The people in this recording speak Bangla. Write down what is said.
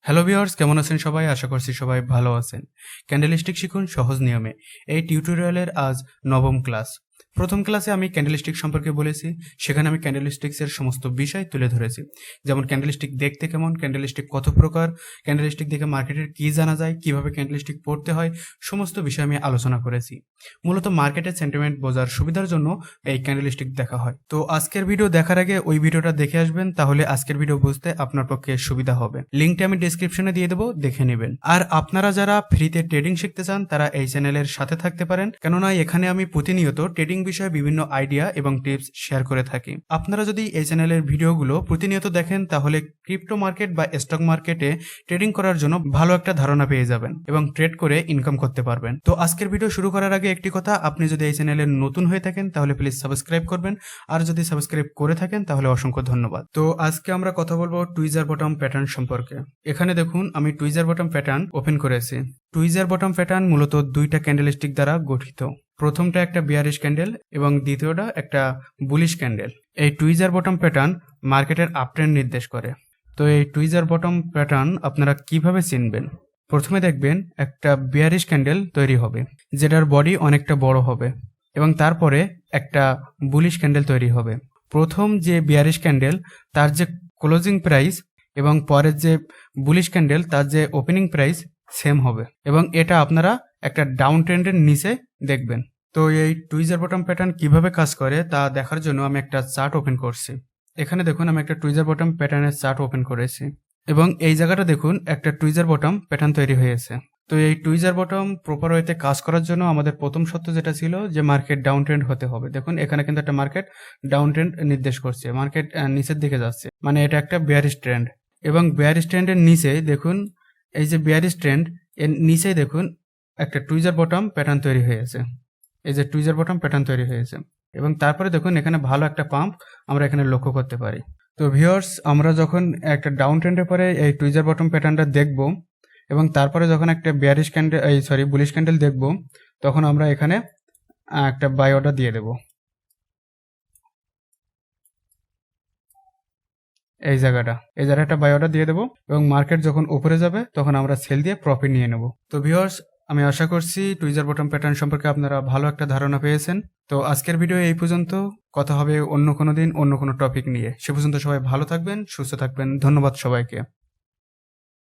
হ্যালো ভিউয়ার্স, কেমন আছেন সবাই? আশা করছি সবাই ভালো আছেন। ক্যান্ডেলস্টিক শিখুন সহজ নিয়মে। এই টিউটোরিয়ালের আজ নবম ক্লাস। প্রথম ক্লাসে আমি ক্যান্ডেলস্টিক সম্পর্কে বলেছি। সেখানে আমি ক্যান্ডেলস্টিক্সের সমস্ত বিষয় তুলে ধরেছি, যেমন ক্যান্ডেলস্টিক দেখতে কেমন, ক্যান্ডেলস্টিক কত প্রকার, ক্যান্ডেলস্টিক দেখে মার্কেটের কি জানা যায়, কিভাবে ক্যান্ডেলস্টিক পড়তে হয়, সমস্ত বিষয় আমি আলোচনা করেছি। মূলত মার্কেটের সেন্টিমেন্ট বোঝার সুবিধার জন্য এই ক্যান্ডেলস্টিক দেখা হয়। তো আজকের ভিডিও দেখার আগে ওই ভিডিওটা দেখে আসবেন, তাহলে আজকের ভিডিও বুঝতে আপনার পক্ষে সুবিধা হবে। লিঙ্কটা আমি ডেসক্রিপশনে দিয়ে দেবো, দেখে নেবেন। আর আপনারা যারা ফ্রিতে ট্রেডিং শিখতে চান তারা এই চ্যানেলের সাথে থাকতে পারেন, কেননা এখানে আমি প্রতিনিয়ত ট্রেডিং বিষয়ে বিভিন্ন আইডিয়া এবং টিপস শেয়ার করে থাকি। আপনারা যদি এই চ্যানেলের ভিডিওগুলো প্রতিনিয়ত দেখেন তাহলে ক্রিপ্টো মার্কেট বা স্টক মার্কেটে ট্রেডিং করার জন্য ভালো একটা ধারণা পেয়ে যাবেন এবং ট্রেড করে ইনকাম করতে পারবেন। তো আজকের ভিডিও শুরু করার আগে একটি কথা, আপনি যদি এই চ্যানেলে নতুন হয়ে থাকেন তাহলে প্লিজ সাবস্ক্রাইব করবেন, আর যদি সাবস্ক্রাইব করে থাকেন তাহলে অসংখ্য ধন্যবাদ। তো আজকে আমরা কথা বলবো টুইজার বটম প্যাটার্ন সম্পর্কে। এখানে দেখুন আমি টুইজার বটম প্যাটার্ন ওপেন করেছি। টুইজার বটম প্যাটার্ন মূলত দুইটা ক্যান্ডেলস্টিক দ্বারা গঠিত। প্রথমটা একটা বিয়ারিশ ক্যান্ডেল এবং দ্বিতীয়টা একটা বুলিশ ক্যান্ডেল। এই টুইজার বটম প্যাটার্ন মার্কেটের আপট্রেন্ড নির্দেশ করে। তো এই টুইজার বটম প্যাটার্ন আপনারা কিভাবে চিনবেন? প্রথমে দেখবেন একটা বিয়ারিশ ক্যান্ডেল তৈরি হবে, যেটার বডি অনেকটা বড় হবে, এবং তারপরে একটা বুলিশ ক্যান্ডেল তৈরি হবে। প্রথম যে বিয়ারিশ ক্যান্ডেল তার যে ক্লোজিং প্রাইস এবং পরের যে বুলিশ ক্যান্ডেল তার যে ওপেনিং প্রাইস সেম হবে, এবং এটা আপনারা একটা ডাউন ট্রেন্ডের নিচে দেখবেন। তো এই টুইজার বটম প্যাটার্ন কিভাবে কাজ করে তা দেখার জন্য আমি একটা চার্ট ওপেন করছি। এখানে দেখুন আমি একটা টুইজার বটম প্যাটার্নের চার্ট ওপেন করেছি, এবং এই জায়গাটা দেখুন একটা টুইজার বটম প্যাটার্ন তৈরি হয়েছে। তো এই টুইজার বটম প্রপার ওয়েতে কাজ করার জন্য আমাদের প্রথম শর্ত যেটা ছিল যে মার্কেট ডাউন ট্রেন্ড হতে হবে। দেখুন এখানে কিন্তু একটা মার্কেট ডাউন ট্রেন্ড নির্দেশ করছে, মার্কেট নিচের দিকে যাচ্ছে, মানে এটা একটা বেয়ারিশ ট্রেন্ড। এবং বেয়ারিশ ট্রেন্ডের নিচে দেখুন এই যে বেয়ারিশ ট্রেন্ড, এর নিচেই দেখুন একটা টুইজার বটম প্যাটার্ন তৈরি হয়েছে। এই যে টুইজার বটম প্যাটার্ন তৈরি হয়েছে, এবং তারপরে দেখুন এখানে ভালো একটা পাম্প আমরা এখানে লক্ষ্য করতে পারি। তো ভিউয়ার্স, আমরা যখন একটা ডাউন ট্রেন্ডের পরে এই টুইজার বটম প্যাটার্নটা দেখব এবং তারপরে যখন একটা বিয়ারিশ ক্যান্ডেল বুলিশ ক্যান্ডেল দেখব, তখন আমরা এখানে একটা বাই অর্ডার দিয়ে দেব এই জায়গাটা বাই অর্ডার দিয়ে দেবো, এবং মার্কেট যখন উপরে যাবে তখন আমরা সেল দিয়ে প্রফিট নিয়ে নেব। তো ভিউয়ার্স, আমি আশা করছি টুইজার বটম প্যাটার্ন সম্পর্কে আপনারা ভালো একটা ধারণা পেয়েছেন। তো আজকের ভিডিও এই পর্যন্ত, কথা হবে অন্য কোনো দিন অন্য কোনো টপিক নিয়ে। সে পর্যন্ত সবাই ভালো থাকবেন, সুস্থ থাকবেন। ধন্যবাদ সবাইকে।